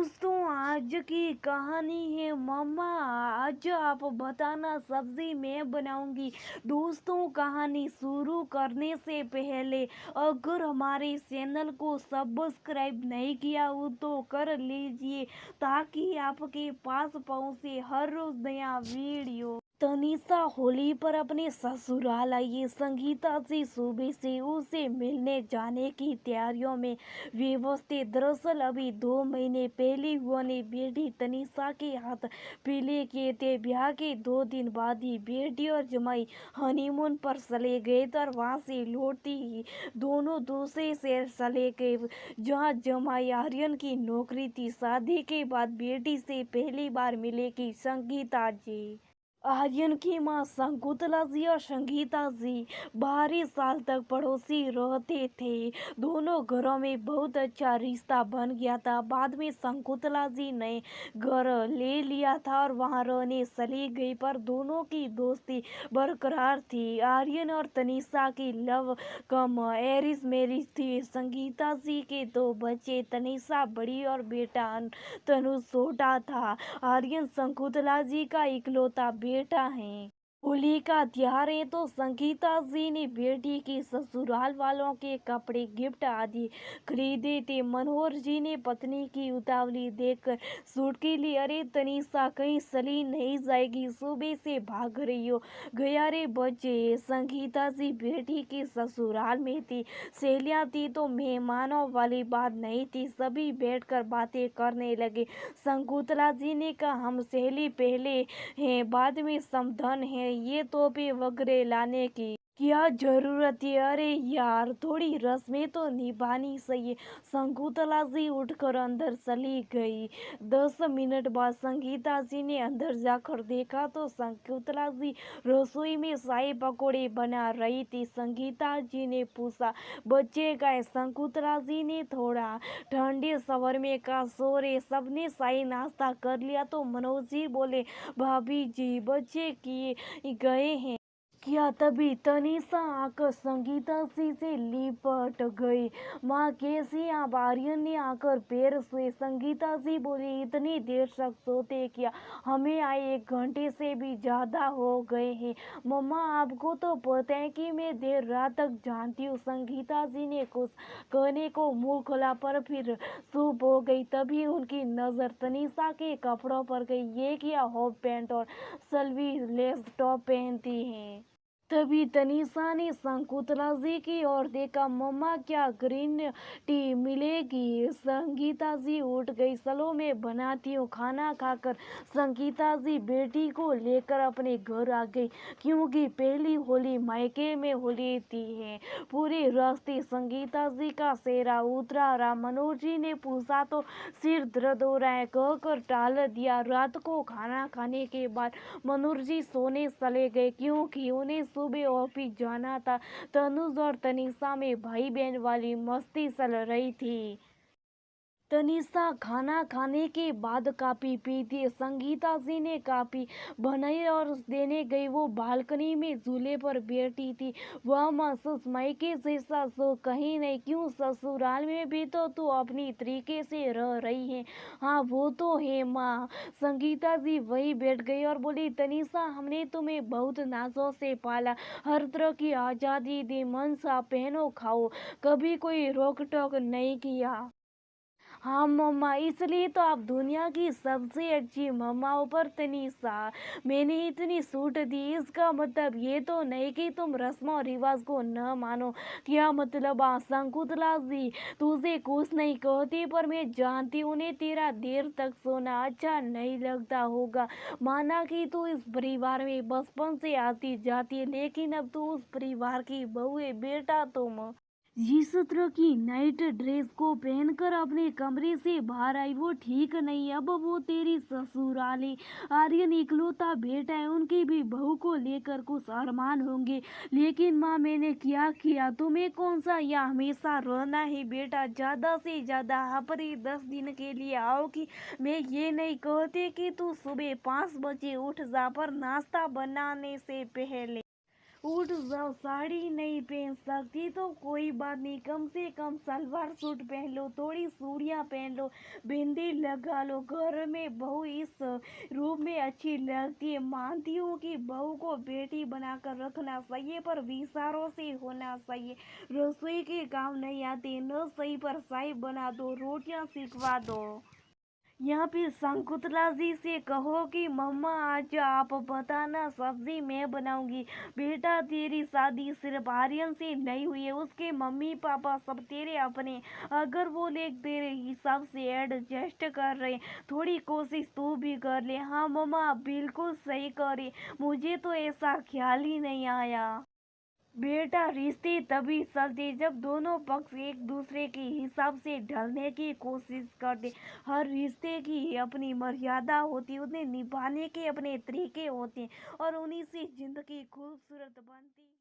दोस्तों, आज की कहानी है मम्मा। आज आप बताना सब्जी मैं बनाऊंगी। दोस्तों, कहानी शुरू करने से पहले अगर हमारे चैनल को सब्सक्राइब नहीं किया हो तो कर लीजिए ताकि आपके पास पहुंचे हर रोज नया वीडियो। तनीषा होली पर अपने ससुराल आई। संगीता से सुबह से उसे मिलने जाने की तैयारियों में व्यस्त थे। दरअसल अभी 2 महीने पहले हुई बेटी तनीषा के हाथ पीले किए थे। ब्याह के 2 दिन बाद ही बेटी और जमाई हनीमून पर चले गए थे और वहां से लौटती ही दोनों दूसरे शहर चले गए जहां जमाई आर्यन की नौकरी थी। शादी के बाद बेटी से पहली बार मिलेगी संगीता जी। आर्यन की मां शकुंतला जी और संगीता जी 12 साल तक पड़ोसी रहते थे। दोनों घरों में बहुत अच्छा रिश्ता बन गया था। बाद में शकुंतला जी ने घर ले लिया था और वहां रहने चली गई, पर दोनों की दोस्ती बरकरार थी। आर्यन और तनीषा की लव कम एरिज मैरिज थी। संगीता जी के 2 बच्चे, तनीषा बड़ी और बेटा तनु छोटा था। आर्यन शकुंतला जी का इकलौता बेटा है। होली का त्योहार है तो संगीता जी ने बेटी की ससुराल वालों के कपड़े गिफ्ट आदि खरीदे थे। मनोहर जी ने पत्नी की उतावली देखकर सुटकी ली। अरे तनीषा, कहीं चली नहीं जाएगी? सुबह से भाग रही हो। गया रे बच्चे। संगीता जी बेटी की ससुराल में थी। सहेलियां थी तो मेहमानों वाली बात नहीं थी। सभी बैठकर बातें करने लगे। शकुंतला जी ने कहा, हम सहेली पहले हैं, बाद में समधन है। ये तोहफे वगैरह लाने की क्या जरूरत है? अरे यार, थोड़ी रस्में तो निभानी चाहिए। शकुंतला जी उठकर अंदर चली गई। 10 मिनट बाद संगीता जी ने अंदर जाकर देखा तो शकुंतला जी रसोई में चाय पकौड़े बना रही थी। संगीता जी ने पूछा, बच्चे गए? शकुंतला जी ने थोड़ा ठंडे सवर में कहा, सोरे सबने चाय नाश्ता कर लिया। तो मनोज जी बोले, भाभी जी बच्चे किए गए हैं क्या? तभी तनीषा आकर संगीता जी से लिपट गई। माँ कैसी आप? आर्यन ने आकर पैर छुए। संगीता जी बोली, इतनी देर तक सोते क्या? हमें आए 1 घंटे से भी ज्यादा हो गए हैं। मम्मा, आपको तो पता है कि मैं देर रात तक जानती हूँ। संगीता जी ने कुछ कहने को मुंह खोला पर फिर चुप हो गई। तभी उनकी नजर तनीषा के कपड़ों पर गई। ये क्या हॉफ पैंट और सलवी लेस टॉप पहनती हैं? तभी तनीषा ने शकुंतला जी की ओर देखा। मम्मा, क्या ग्रीन टी मिलेगी? संगीता जी उठ गई। चलो मैं बनाती हूँ। खाना खाकर संगीता जी बेटी को लेकर अपने घर आ गई, क्योंकि पहली होली मायके में होली थी है। पूरे रास्ते संगीता जी का चेहरा उतरा रहा। मनोज जी ने पूछा तो सिर दर्द हो रहा है कहकर टाल दिया। रात को खाना खाने के बाद मनोज जी सोने चले गए, क्योंकि उन्हें सुबह ऑफिस जाना था। तनुज और तनीषा में भाई बहन वाली मस्ती चल रही थी। तनीषा खाना खाने के बाद काफी पी थी। संगीता जी ने काफी बनाई और देने गई। वो बालकनी में झूले पर बैठी थी। वह महसूस मायके जैसा सो कहीं नहीं। क्यों, ससुराल में भी तो तू अपनी तरीके से रह रही है। हाँ वो तो है माँ। संगीता जी वही बैठ गई और बोली, तनीषा, हमने तुम्हें बहुत नाजों से पाला, हर तरह की आजादी दी, मन सा पहनो खाओ, कभी कोई रोक टोक नहीं किया। हाँ मम्मा, इसलिए तो आप दुनिया की सबसे अच्छी मम्मा हो। पर तनीषा, मैंने इतनी छूट दी, इसका मतलब ये तो नहीं कि तुम रस्म और रिवाज को न मानो। क्या मतलब? शकुंतला जी तुझे कुछ नहीं कहती, पर मैं जानती उन्हें तेरा देर तक सोना अच्छा नहीं लगता होगा। माना कि तू इस परिवार में बचपन से आती जाती है, लेकिन अब तू उस परिवार की बहू है। बेटा, तुम जिस तरह की नाइट ड्रेस को पहनकर अपने कमरे से बाहर आई वो ठीक नहीं। अब वो तेरी ससुराली आर्यन इकलौता बेटा है, उनकी भी बहू को लेकर कुछ अरमान होंगे। लेकिन माँ, मैंने क्या किया? तुम्हें कौन सा या हमेशा रहना है? बेटा, ज्यादा से ज्यादा हफ्ते 10 दिन के लिए आओगी। मैं ये नहीं कहती कि तू सुबह 5 बजे उठ जा, पर नाश्ता बनाने से पहले उठ जाओ, साड़ी नहीं पहन सकती तो कोई बात नहीं, कम से कम सलवार सूट पहन लो, थोड़ी चूड़ियाँ पहन लो, बिंदी लगा लो। घर में बहू इस रूप में अच्छी लगती है। मानती हूँ कि बहू को बेटी बनाकर रखना चाहिए, पर विचारों से होना चाहिए। रसोई के काम नहीं आते, न सही पर चाय बना दो, रोटियां सिखवा दो। या फिर शकुंतला जी से कहो कि मम्मा आज आप बताना, सब्जी मैं बनाऊंगी। बेटा तेरी शादी सिर्फ आर्यन से नहीं हुई है, उसके मम्मी पापा सब तेरे अपने। अगर वो लोग तेरे हिसाब से एडजस्ट कर रहे, थोड़ी कोशिश तू भी कर ले। हाँ मम्मा बिल्कुल सही करे, मुझे तो ऐसा ख्याल ही नहीं आया। बेटा रिश्ते तभी चलते जब दोनों पक्ष एक दूसरे के हिसाब से ढलने की कोशिश करते। हर रिश्ते की अपनी मर्यादा होती है, उन्हें निभाने के अपने तरीके होते हैं, और उन्हीं से जिंदगी खूबसूरत बनती।